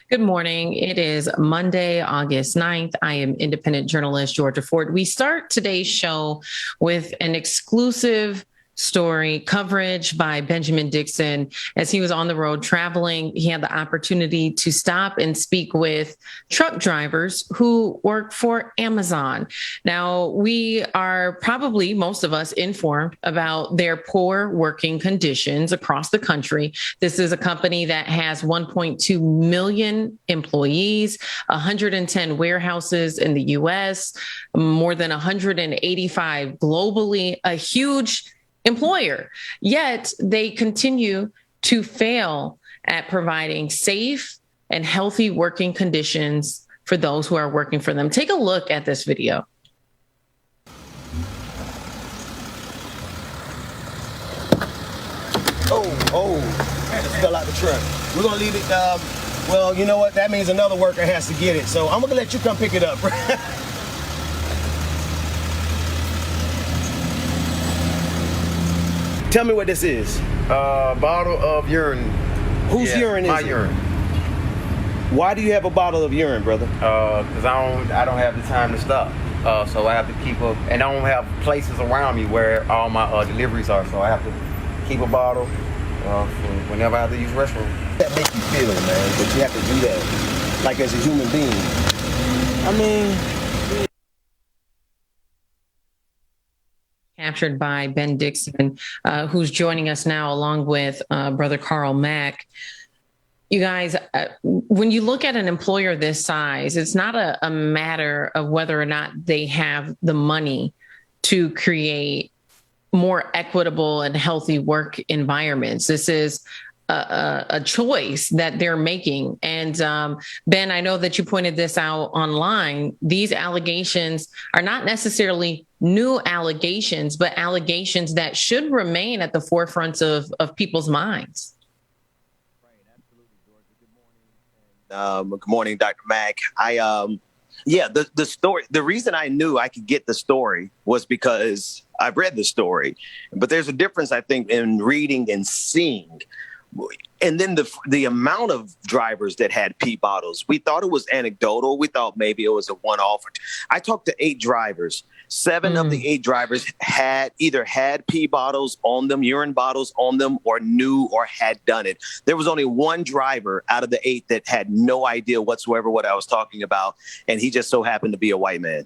Good morning. It is Monday, August 9th. I am independent journalist Georgia Ford. We start today's show with an exclusive story coverage by Benjamin Dixon. As he was on the road traveling, he had the opportunity to stop and speak with truck drivers who work for Amazon. Now, we are probably, most of us, informed about their poor working conditions across the country. This is a company that has 1.2 million employees, 110 warehouses in the US, more than 185 globally, a huge employer. Yet they continue to fail at providing safe and healthy working conditions for those who are working for them. Take a look at this video. I just fell out the truck. We're gonna leave it, well, you know what? That means another worker has to get it. So I'm gonna let you come pick it up. Tell me what this is. Bottle of urine. Whose urine is it? My urine. Why do you have a bottle of urine, brother? Cause I don't have the time to stop. So I have to keep up, and I don't have places around me where all my deliveries are. So I have to keep a bottle for whenever I have to use the restroom. That make you feel, man, that you have to do that, like as a human being. I mean. Captured by Ben Dixon, who's joining us now along with Brother Carl Mack. You guys, when you look at an employer this size, it's not a matter of whether or not they have the money to create more equitable and healthy work environments. This is a choice that they're making. And Ben, I know that you pointed this out online. These allegations are not necessarily new allegations, but allegations that should remain at the forefront of people's minds. Right, absolutely, Georgia. Good morning, Dr. Mack. The story, the reason I knew I could get the story was because I've read the story. But there's a difference, I think, in reading and seeing. And then the amount of drivers that had pee bottles, we thought it was anecdotal. We thought maybe it was a one-off. I talked to 8 drivers. 7 of the 8 drivers had either had pee bottles on them, urine bottles on them, or knew or had done it. There was only one driver out of the 8 that had no idea whatsoever what I was talking about. And he just so happened to be a white man.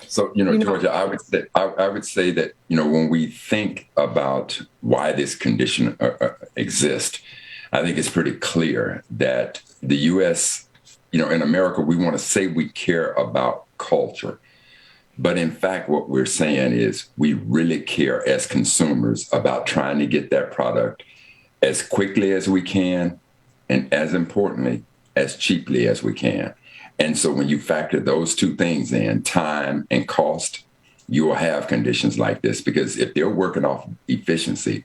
So, Georgia, I would say that, when we think about why this condition exists, I think it's pretty clear that the U.S., in America, we want to say we care about culture. But in fact, what we're saying is we really care as consumers about trying to get that product as quickly as we can, and as importantly, as cheaply as we can. And so when you factor those two things in, time and cost, you will have conditions like this, because if they're working off efficiency,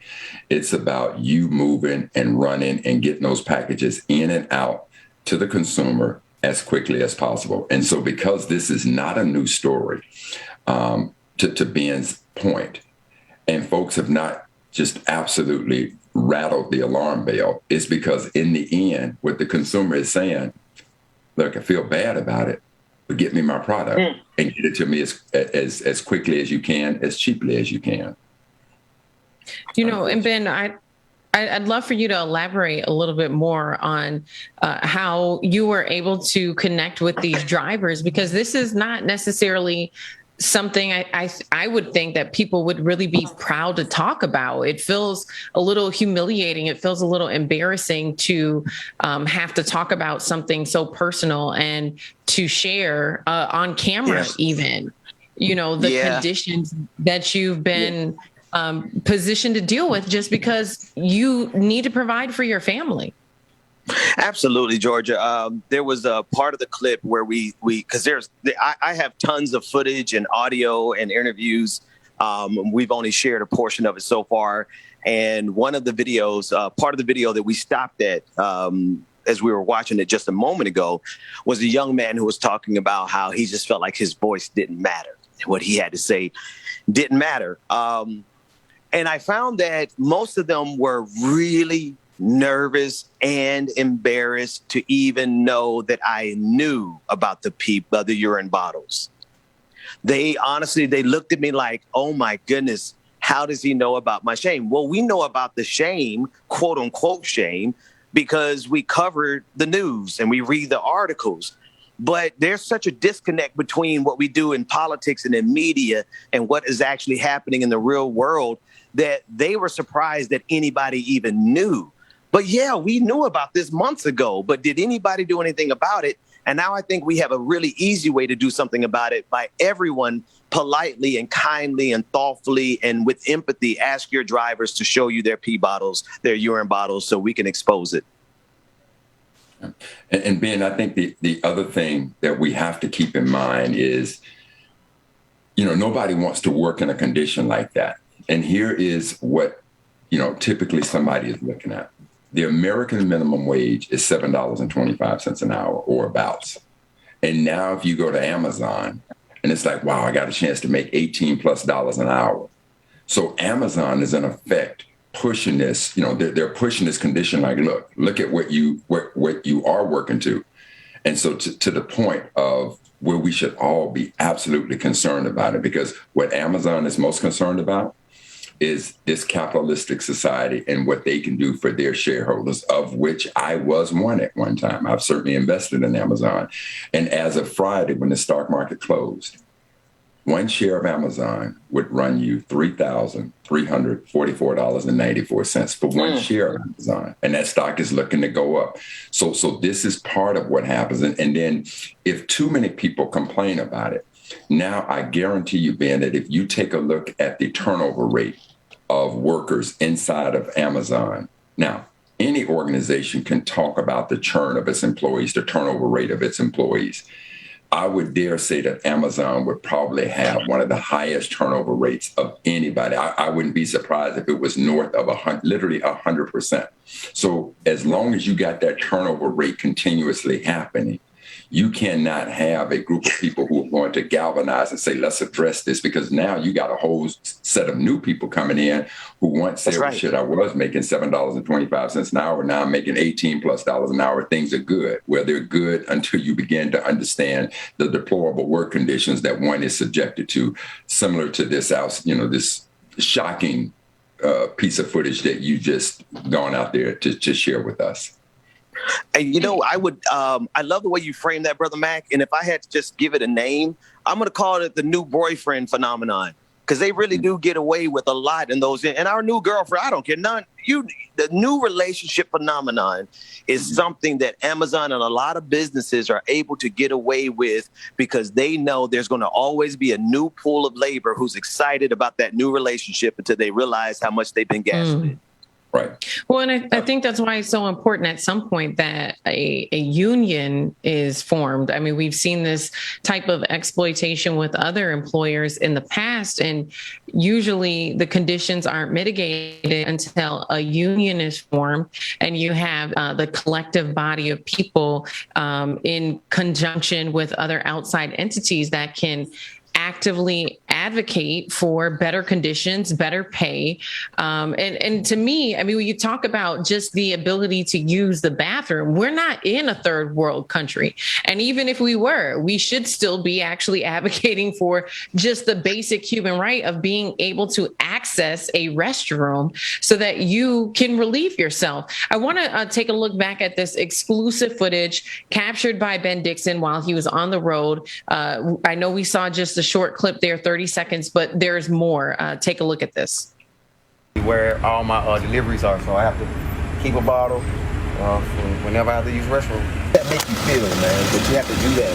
it's about you moving and running and getting those packages in and out to the consumer as quickly as possible. And so because this is not a new story, to Ben's point, and folks have not just absolutely rattled the alarm bell, it's because in the end, what the consumer is saying, look, I feel bad about it, but get me my product and get it to me as quickly as you can, as cheaply as you can. And Ben, I'd love for you to elaborate a little bit more on how you were able to connect with these drivers, because this is not necessarily something I would think that people would really be proud to talk about. It feels a little humiliating. It feels a little embarrassing to have to talk about something so personal and to share on camera, even, conditions that you've been positioned to deal with just because you need to provide for your family. Absolutely, Georgia. There was a part of the clip where because I have tons of footage and audio and interviews. We've only shared a portion of it so far. And one of the videos, part of the video that we stopped at as we were watching it just a moment ago, was a young man who was talking about how he just felt like his voice didn't matter. What he had to say didn't matter. And I found that most of them were really nervous and embarrassed to even know that I knew about the urine bottles. They looked at me like, oh my goodness, how does he know about my shame? Well, we know about the shame, quote unquote shame, because we covered the news and we read the articles. But there's such a disconnect between what we do in politics and in media and what is actually happening in the real world that they were surprised that anybody even knew. But yeah, we knew about this months ago, but did anybody do anything about it? And now I think we have a really easy way to do something about it by everyone politely and kindly and thoughtfully and with empathy ask your drivers to show you their pee bottles, their urine bottles, so we can expose it. And Ben, I think the other thing that we have to keep in mind is, nobody wants to work in a condition like that. And here is what, typically somebody is looking at. The American minimum wage is $7.25 an hour or abouts. And now if you go to Amazon and it's like, wow, I got a chance to make $18+ an hour. So Amazon is in effect pushing this, they're pushing this condition like, look at what you are working to. And so to the point of where we should all be absolutely concerned about it, because what Amazon is most concerned about is this capitalistic society and what they can do for their shareholders, of which I was one at one time. I've certainly invested in Amazon. And as of Friday, when the stock market closed, one share of Amazon would run you $3,344.94 for one share of Amazon. And that stock is looking to go up. So this is part of what happens. And then if too many people complain about it, now I guarantee you, Ben, that if you take a look at the turnover rate of workers inside of Amazon, now any organization can talk about the churn of its employees, the turnover rate of its employees. I would dare say that Amazon would probably have one of the highest turnover rates of anybody. I wouldn't be surprised if it was north of literally 100%. So as long as you got that turnover rate continuously happening, you cannot have a group of people who are going to galvanize and say, let's address this, because now you got a whole set of new people coming in who once said, right, shit, I was making $7.25 an hour. Now I'm making $18+ an hour. Things are good. Well, they're good until you begin to understand the deplorable work conditions that one is subjected to, similar to this this shocking piece of footage that you just gone out there to share with us. And, I love the way you frame that, Brother Mac. And if I had to just give it a name, I'm going to call it the new boyfriend phenomenon, because they really do get away with a lot in those. And our new girlfriend, I don't care. The new relationship phenomenon is something that Amazon and a lot of businesses are able to get away with, because they know there's going to always be a new pool of labor who's excited about that new relationship until they realize how much they've been gaslit. Right. Well, and I think that's why it's so important at some point that a union is formed. I mean, we've seen this type of exploitation with other employers in the past, and usually the conditions aren't mitigated until a union is formed and you have the collective body of people in conjunction with other outside entities that can actively advocate for better conditions, better pay. And to me, I mean, when you talk about just the ability to use the bathroom, we're not in a third world country. And even if we were, we should still be actually advocating for just the basic human right of being able to access a restroom so that you can relieve yourself. I want to take a look back at this exclusive footage captured by Ben Dixon while he was on the road. I know we saw just a short clip there, 30 seconds, but there's more. Take a look at this. Where all my deliveries are, so I have to keep a bottle for whenever I have to use restroom. That make you feel, man, that you have to do that,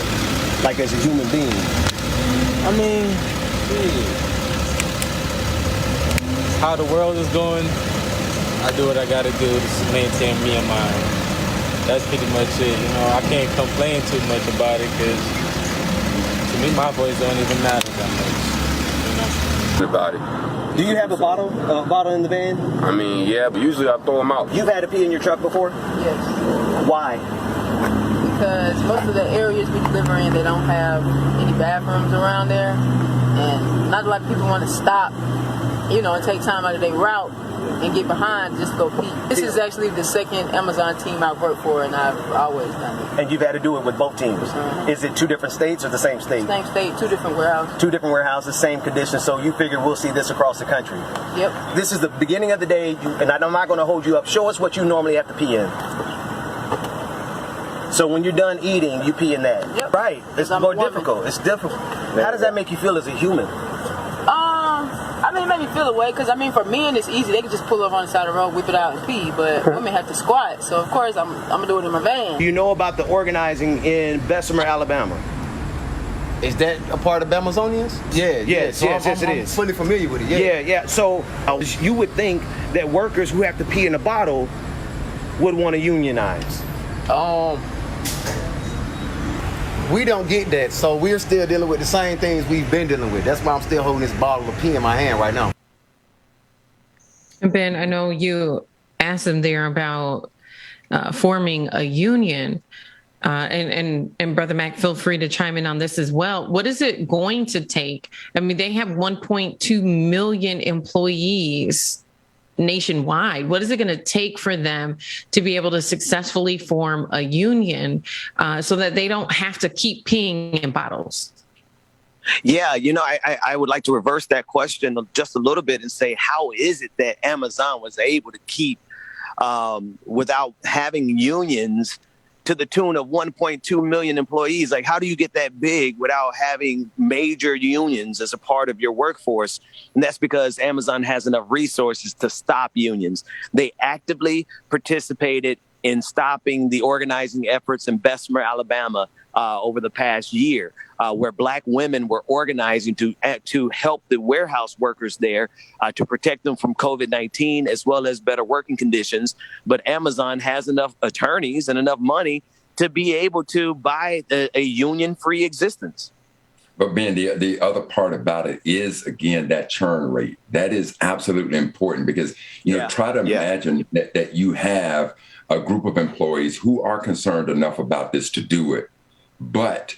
like as a human being. I mean, how the world is going, I do what I gotta do to maintain me and mine. That's pretty much it. I can't complain too much about it, because to me, my voice don't even matter that much. Everybody. Do you have a bottle in the van? I mean, yeah, but usually I throw them out. You've had to pee in your truck before? Yes. Why? Because most of the areas we deliver in, they don't have any bathrooms around there. And not a lot of people want to stop and take time out of their route and get behind just to go pee. This is actually the second Amazon team I've worked for, and I've always done it. And you've had to do it with both teams. Is it two different states or the same state? Same state, two different warehouses. Two different warehouses, same conditions. So you figure we'll see this across the country. Yep. This is the beginning of the day, and I'm not going to hold you up. Show us what you normally have to pee in. So when you're done eating, you pee in that. Yep. Right. It's more difficult. It's difficult. How does that make you feel as a human? It made me feel away because for men it's easy. They can just pull over on the side of the road, whip it out, and pee. But women have to squat. So of course I'm gonna do it in my van. Do you know about the organizing in Bessemer, Alabama? Is that a part of Amazonians? Yes, So yes, it I'm is. fully familiar with it. Yeah. So you would think that workers who have to pee in a bottle would want to unionize. We don't get that, so we're still dealing with the same things we've been dealing with. That's why I'm still holding this bottle of pee in my hand right now. Ben, I know you asked them there about forming a union, and Brother Mac, feel free to chime in on this as well. What is it going to take? They have 1.2 million employees nationwide. What is it going to take for them to be able to successfully form a union so that they don't have to keep peeing in bottles? Yeah, I would like to reverse that question just a little bit and say, how is it that Amazon was able to keep without having unions to the tune of 1.2 million employees? Like, how do you get that big without having major unions as a part of your workforce? And that's because Amazon has enough resources to stop unions. They actively participated in stopping the organizing efforts in Bessemer, Alabama, over the past year, where Black women were organizing to help the warehouse workers there to protect them from COVID-19 as well as better working conditions. But Amazon has enough attorneys and enough money to be able to buy a union-free existence. But Ben, the other part about it is, again, that churn rate. That is absolutely important because, try to imagine that you have a group of employees who are concerned enough about this to do it. But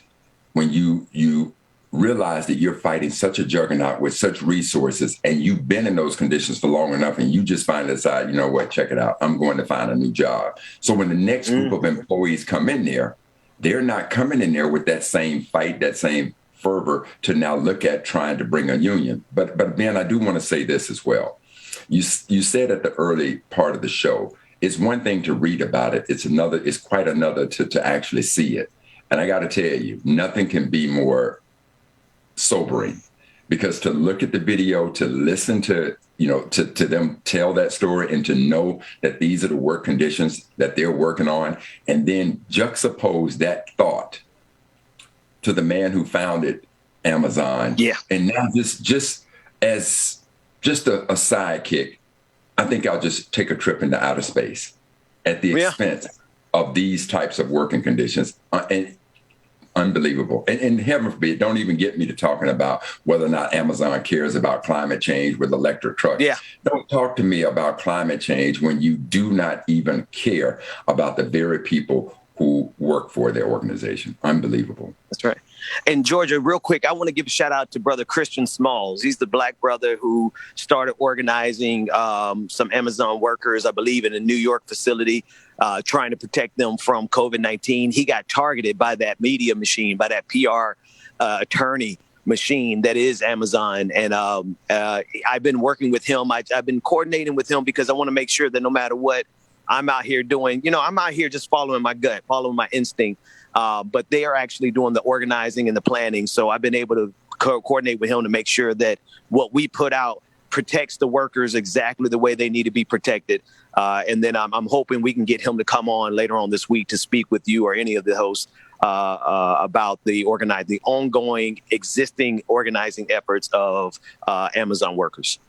when you realize that you're fighting such a juggernaut with such resources and you've been in those conditions for long enough and you just finally decide, you know what, check it out, I'm going to find a new job. So when the next group of employees come in there, they're not coming in there with that same fight, that same fervor to now look at trying to bring a union. But Ben, I do want to say this as well. You said at the early part of the show, it's one thing to read about it. It's quite another to actually see it. And I got to tell you, nothing can be more sobering because to look at the video, to listen to them tell that story and to know that these are the work conditions that they're working on, and then juxtapose that thought to the man who founded Amazon. Yeah. And now just as a sidekick, I think I'll just take a trip into outer space at the expense of these types of working conditions. And unbelievable. And heaven forbid, don't even get me to talking about whether or not Amazon cares about climate change with electric trucks. Yeah. Don't talk to me about climate change when you do not even care about the very people who work for their organization. Unbelievable. That's right. And Georgia, real quick, I want to give a shout out to Brother Christian Smalls. He's the Black brother who started organizing some Amazon workers, I believe, in a New York facility, trying to protect them from COVID-19. He got targeted by that media machine, by that PR attorney machine that is Amazon. And I've been working with him. I've been coordinating with him because I want to make sure that no matter what I'm out here doing, I'm out here just following my gut, following my instinct. But they are actually doing the organizing and the planning. So I've been able to coordinate with him to make sure that what we put out protects the workers exactly the way they need to be protected. And then I'm hoping we can get him to come on later on this week to speak with you or any of the hosts about the ongoing existing organizing efforts of Amazon workers.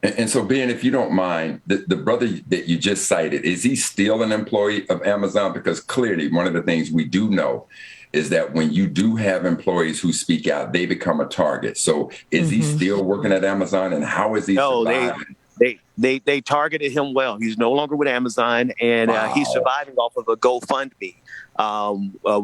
And so, Ben, if you don't mind, the brother that you just cited, is he still an employee of Amazon? Because clearly one of the things we do know is that when you do have employees who speak out, they become a target. So is he still working at Amazon, and how is he surviving They targeted him well. He's no longer with Amazon, and he's surviving off of a GoFundMe.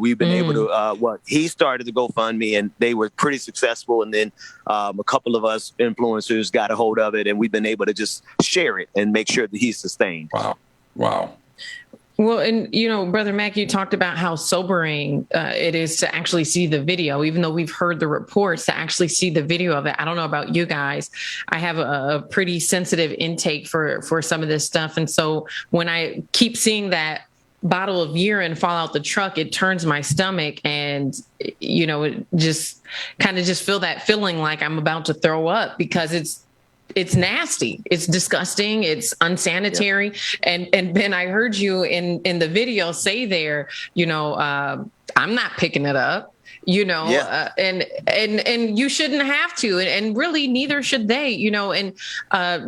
We've been able to. He started the GoFundMe, and they were pretty successful. And then a couple of us influencers got a hold of it, and we've been able to just share it and make sure that he's sustained. Wow. Well, and, Brother Mac, you talked about how sobering it is to actually see the video, even though we've heard the reports, to actually see the video of it. I don't know about you guys. I have a pretty sensitive intake for some of this stuff. And so when I keep seeing that bottle of urine fall out the truck, it turns my stomach, and, it just kind of just feel that feeling like I'm about to throw up, because it's nasty. It's disgusting. It's unsanitary. Yeah. And Ben, I heard you in the video say there, I'm not picking it up. And you shouldn't have to, and really neither should they, and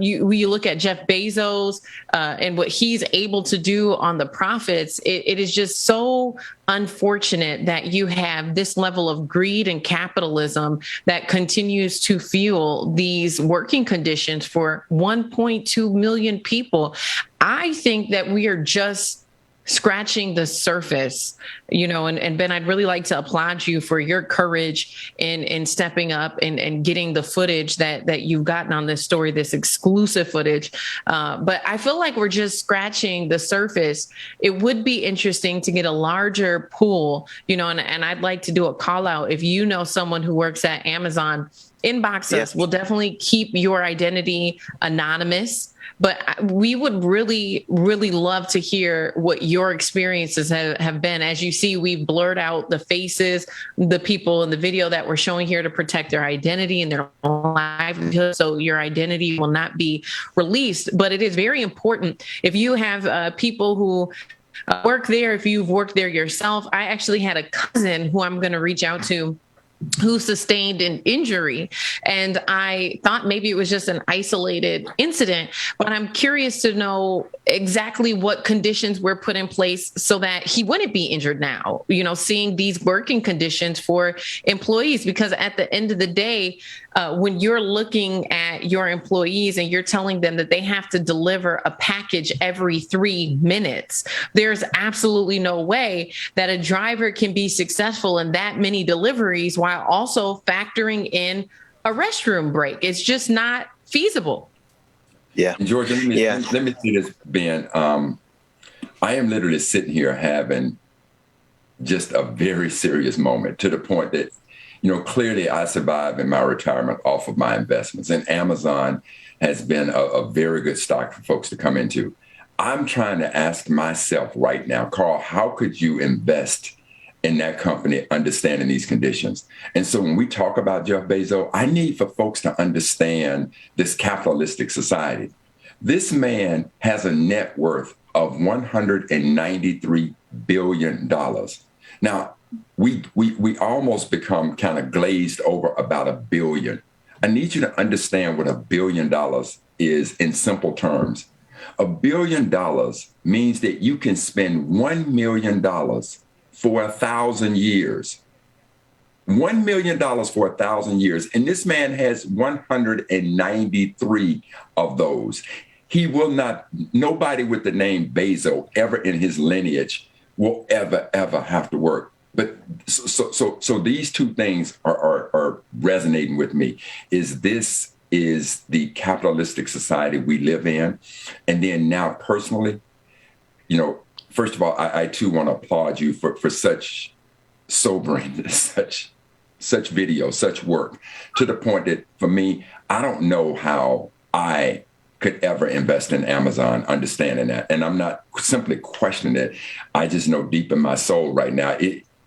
you look at Jeff Bezos and what he's able to do on the profits. It is just so unfortunate that you have this level of greed and capitalism that continues to fuel these working conditions for 1.2 million people. I think that we are just scratching the surface, and Ben, I'd really like to applaud you for your courage in stepping up and getting the footage that you've gotten on this story, this exclusive footage. But I feel like we're just scratching the surface. It would be interesting to get a larger pool, and I'd like to do a call out. If you know someone who works at Amazon, inbox us. We'll definitely keep your identity anonymous. But we would really, really love to hear what your experiences have been. As you see, we've blurred out the faces, the people in the video that we're showing here to protect their identity and their livelihood. So your identity will not be released. But it is very important. If you have people who work there, if you've worked there yourself, I actually had a cousin who I'm going to reach out to, who sustained an injury. And I thought maybe it was just an isolated incident, but I'm curious to know exactly what conditions were put in place so that he wouldn't be injured now, seeing these working conditions for employees, because at the end of the day, when you're looking at your employees and you're telling them that they have to deliver a package every 3 minutes, there's absolutely no way that a driver can be successful in that many deliveries while also factoring in a restroom break. It's just not feasible. Yeah. George, let me see this, Ben. I am literally sitting here having just a very serious moment, to the point that, clearly I survived in my retirement off of my investments, and Amazon has been a very good stock for folks to come into. I'm trying to ask myself right now, Carl, how could you invest in that company understanding these conditions? And so when we talk about Jeff Bezos, I need for folks to understand this capitalistic society. This man has a net worth of $193 billion. Now, we almost become kind of glazed over about $1 billion. I need you to understand what $1 billion is in simple terms. $1 billion means that you can spend $1 million for 1,000 years. $1 million for 1,000 years. And this man has 193 of those. He will not, nobody with the name Bezos ever in his lineage will ever have to work. But so these two things are resonating with me. This is the capitalistic society we live in. And then now personally, first of all, I too want to applaud you for such sobering, such video, such work, to the point that for me, I don't know how I could ever invest in Amazon, understanding that. And I'm not simply questioning it. I just know deep in my soul right now,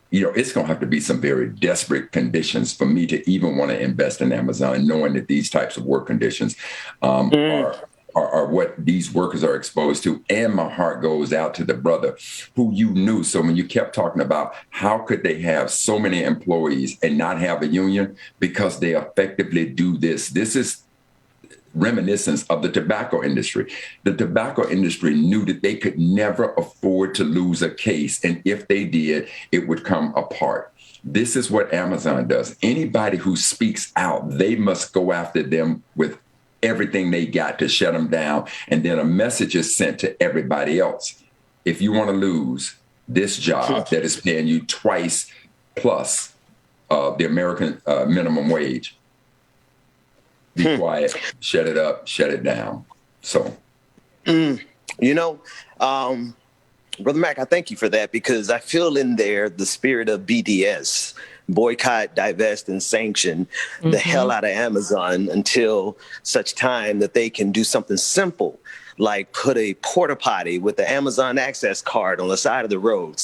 it's going to have to be some very desperate conditions for me to even want to invest in Amazon, knowing that these types of work conditions are what these workers are exposed to. And my heart goes out to the brother who you knew. So when you kept talking about how could they have so many employees and not have a union, because they effectively do this. This is reminiscence of the tobacco industry. The tobacco industry knew that they could never afford to lose a case. And if they did, it would come apart. This is what Amazon does. Anybody who speaks out, they must go after them with everything they got to shut them down. And then a message is sent to everybody else. If you want to lose this job that is paying you twice plus the American minimum wage, be quiet, shut it up, shut it down. So, Brother Mac, I thank you for that, because I feel in there the spirit of BDS, boycott, divest, and sanction the hell out of Amazon until such time that they can do something simple, like put a porta potty with the Amazon access card on the side of the road.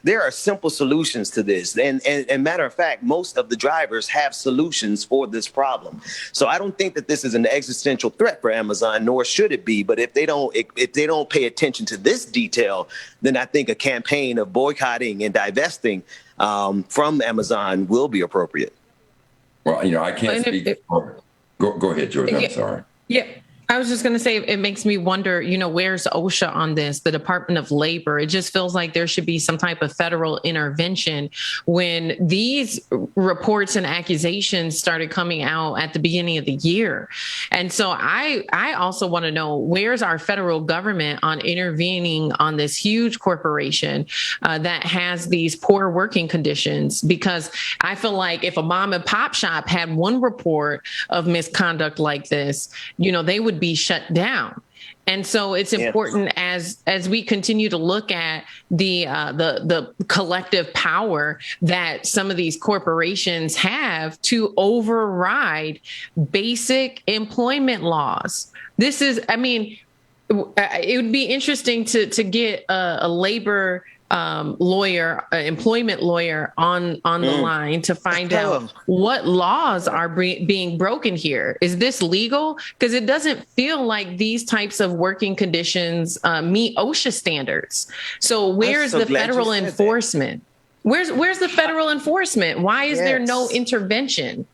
There are simple solutions to this. And matter of fact, most of the drivers have solutions for this problem. So I don't think that this is an existential threat for Amazon, nor should it be. But if they don't pay attention to this detail, then I think a campaign of boycotting and divesting from Amazon will be appropriate. Well, I can't speak for... Go ahead, George. I'm sorry. Yeah. I was just going to say, it makes me wonder, where's OSHA on this, the Department of Labor? It just feels like there should be some type of federal intervention when these reports and accusations started coming out at the beginning of the year. And so I also want to know, where's our federal government on intervening on this huge corporation that has these poor working conditions? Because I feel like if a mom and pop shop had one report of misconduct like this, they would be shut down. And so it's important as we continue to look at the collective power that some of these corporations have to override basic employment laws. This is, it would be interesting to get a labor lawyer, employment lawyer on the line to find out what laws are being broken here. Is this legal? Because it doesn't feel like these types of working conditions meet OSHA standards. So where's the federal enforcement? Where's the federal enforcement? Why is there no intervention?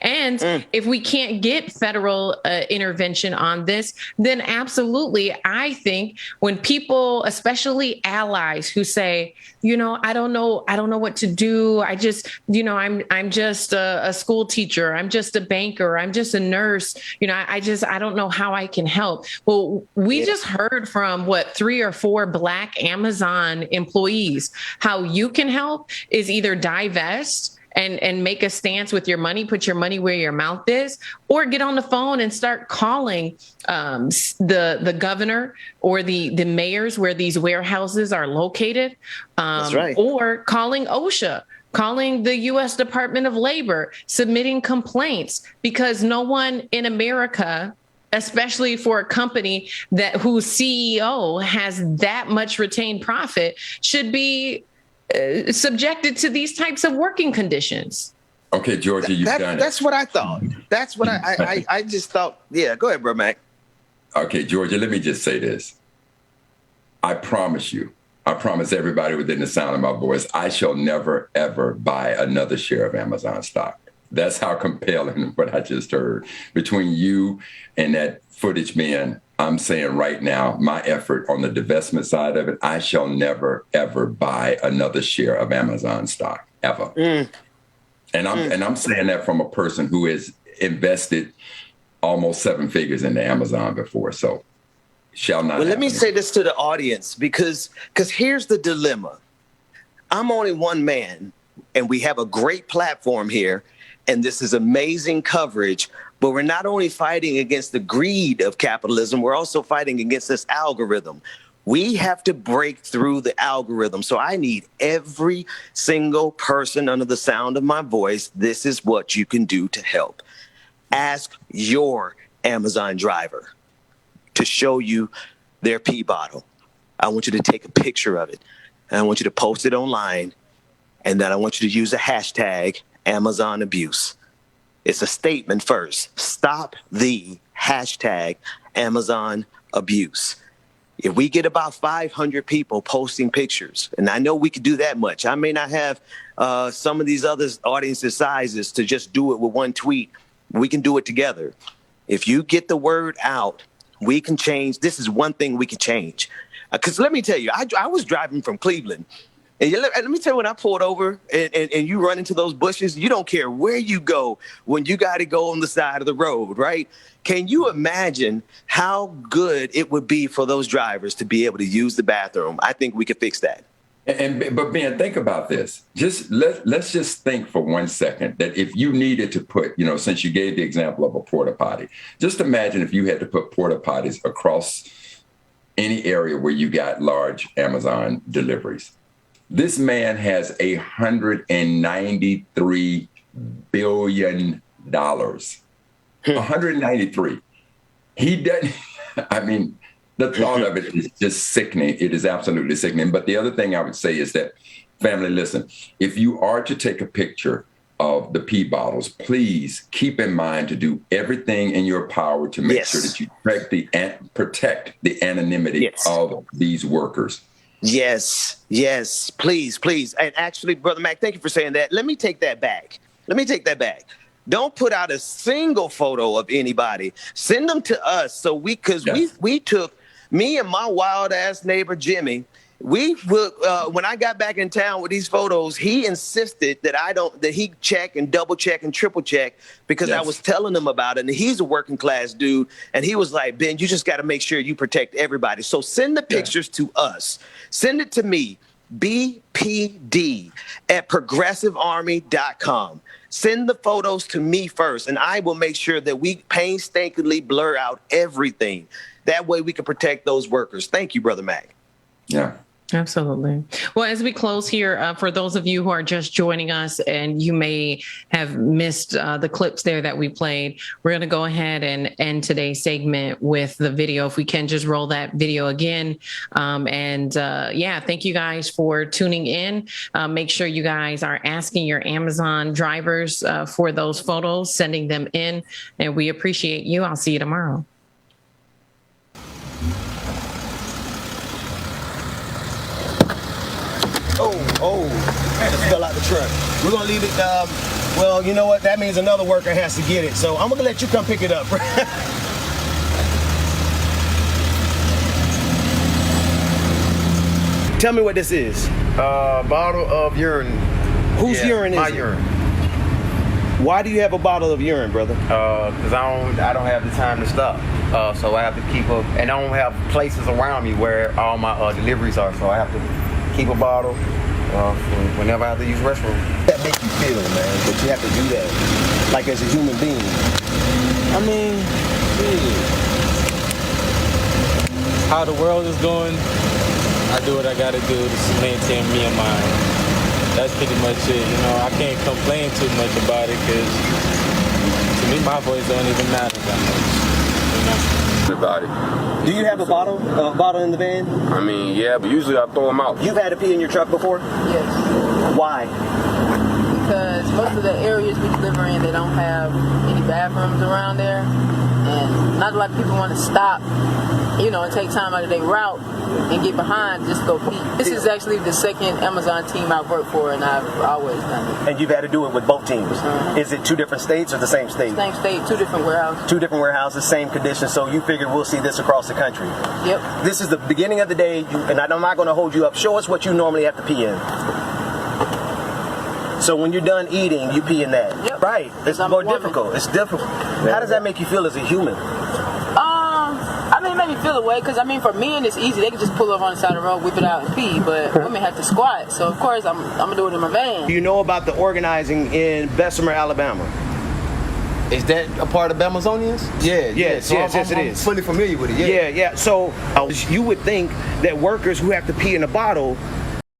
And if we can't get federal intervention on this, then absolutely, I think when people, especially allies who say, I don't know what to do. I just, I'm just a school teacher. I'm just a banker. I'm just a nurse. I don't know how I can help. Well, we just heard from 3 or 4 Black Amazon employees. How you can help is either divest and make a stance with your money, put your money where your mouth is, or get on the phone and start calling the governor or the mayors where these warehouses are located. That's right. Or calling OSHA, calling the U.S. Department of Labor, submitting complaints, because no one in America, especially for a company whose CEO has that much retained profit, should be subjected to these types of working conditions. Okay, Georgia, you've done it. That's what I thought. That's what I just thought. Yeah, go ahead, bro, Mac. Okay, Georgia, let me just say this. I promise everybody within the sound of my voice, I shall never, ever buy another share of Amazon stock. That's how compelling what I just heard. Between you and that footage man, I'm saying right now, my effort on the divestment side of it, I shall never, ever buy another share of Amazon stock, ever. And I'm saying that from a person who has invested almost 7 figures into Amazon before. So shall not. Well, let me say this to the audience, because here's the dilemma. I'm only one man, and we have a great platform here, and this is amazing coverage. But we're not only fighting against the greed of capitalism, we're also fighting against this algorithm. We have to break through the algorithm. So I need every single person under the sound of my voice. This is what you can do to help. Ask your Amazon driver to show you their pee bottle. I want you to take a picture of it, and I want you to post it online, and then I want you to use a hashtag Amazon abuse. It's a statement first. Stop the hashtag Amazon abuse. If we get about 500 people posting pictures, and I know we could do that much. I may not have some of these other audiences sizes to just do it with one tweet. We can do it together. If you get the word out, we can change. This is one thing we can change. Because let me tell you, I was driving from Cleveland And let me tell you, when I pulled over and you run into those bushes, you don't care where you go when you got to go on the side of the road, right? Can you imagine how good it would be for those drivers to be able to use the bathroom? I think we could fix that. But Ben, think about this. Let's just think for 1 second that if you needed to put, since you gave the example of a porta potty, just imagine if you had to put porta potties across any area where you got large Amazon deliveries. This man has $193 billion. 193. He doesn't, I mean, the thought of it is just sickening. It is absolutely sickening. But the other thing I would say is that, family, listen, if you are to take a picture of the pee bottles, please keep in mind to do everything in your power to make sure that you protect the anonymity of these workers. Yes, please. And actually, Brother Mac, thank you for saying that. Let me take that back. Don't put out a single photo of anybody. Send them to us we took, me and my wild ass neighbor Jimmy, when I got back in town with these photos, he insisted that he check and double check and triple check because I was telling him about it. And he's a working class dude. And he was like, Ben, you just got to make sure you protect everybody. So send the pictures to us. Send it to me, bpd@progressivearmy.com. Send the photos to me first, and I will make sure that we painstakingly blur out everything. That way we can protect those workers. Thank you, Brother Mac. Yeah. Absolutely. Well, as we close here, for those of you who are just joining us and you may have missed the clips there that we played, we're going to go ahead and end today's segment with the video. If we can just roll that video again. Thank you guys for tuning in. Make sure you guys are asking your Amazon drivers for those photos, sending them in, and we appreciate you. I'll see you tomorrow. Just fell out the truck. We're going to leave it. Well, you know what? That means another worker has to get it. So I'm going to let you come pick it up. Tell me what this is. Bottle of urine. Whose urine is it? My urine. Why do you have a bottle of urine, brother? Because I don't have the time to stop. So I have to keep up. And I don't have places around me where all my deliveries are. So I have to keep a bottle for whenever I have to use restroom. That make you feel, man, that you have to do that, like as a human being. I mean, how the world is going, I do what I gotta do to maintain me and mine. That's pretty much it. I can't complain too much about it because to me, my voice don't even matter that much. About it. Do you have a bottle in the van? I mean, yeah, but usually I throw them out. You've had to pee in your truck before? Yes. Why? Because most of the areas we deliver in, they don't have any bathrooms around there. And not a lot of people want to stop, and take time out of their route and get behind just go pee. This is actually the second Amazon team I've worked for, and I've always done it. And you've had to do it with both teams. Is it two different states or the same state? Same state, two different warehouses. Two different warehouses, same conditions. So you figure we'll see this across the country. Yep. This is the beginning of the day, and I'm not going to hold you up. Show us what you normally have to pee in. So when you're done eating, you pee in that. Yep. Right. It's more difficult. It's difficult. How does that make you feel as a human? It made me feel away because for men it's easy. They can just pull over on the side of the road, whip it out and pee. But women have to squat. So of course I'm gonna do it in my van. Do you know about the organizing in Bessemer, Alabama? Is that a part of Amazonians? Yeah. Yes, it is. I'm fully familiar with it. Yeah. So you would think that workers who have to pee in a bottle